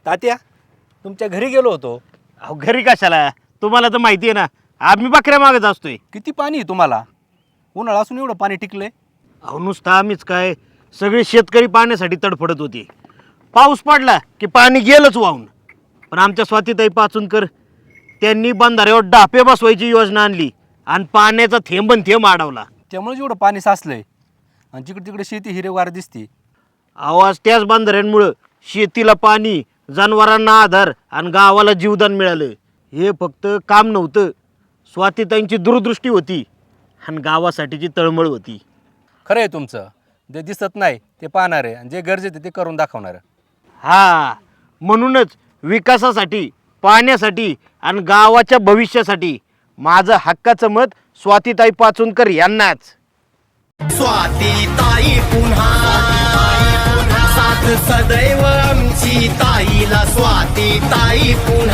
तात्या, तुमच्या घरी गेलो होतो. अहो घरी कशाला, तुम्हाला तर माहिती आहे ना आम्ही बकऱ्या मागत असतोय. किती पाणी आहे तुम्हाला? उन्हाळा असून एवढं पाणी टिकलंय. अहो नुसतं आम्हीच काय, सगळे शेतकरी पाण्यासाठी तडफडत होते. पाऊस पडला की पाणी गेलंच वाहून. पण आमच्या स्वातीताई पाचूनकर त्यांनी बंधाऱ्यावर डापे बसवायची योजना आणली आणि पाण्याचा थेंबन थेंब अडवला. त्यामुळे एवढं पाणी साचलंय आणि जिकडे तिकडे शेती हिरवेगार दिसते. आवाज त्याच बंधाऱ्यांमुळं शेतीला पाणी, जनावरांना आधार आणि गावाला जीवदान मिळालं. हे फक्त काम नव्हतं, स्वातीताईंची दूरदृष्टी होती आणि गावासाठीची तळमळ होती. खरं आहे तुमचं. जे दिसत नाही ते पाहणार आहे आणि जे गरजेचं आहे ते करून दाखवणार. हा, म्हणूनच विकासासाठी, पाण्यासाठी आणि गावाच्या भविष्यासाठी माझं हक्काचं मत स्वातीताई पाचूनकर यांनाच. स्वातीताई पुन्हा साथ सदैव आमची ताईला स्वातीताई पुन्हा.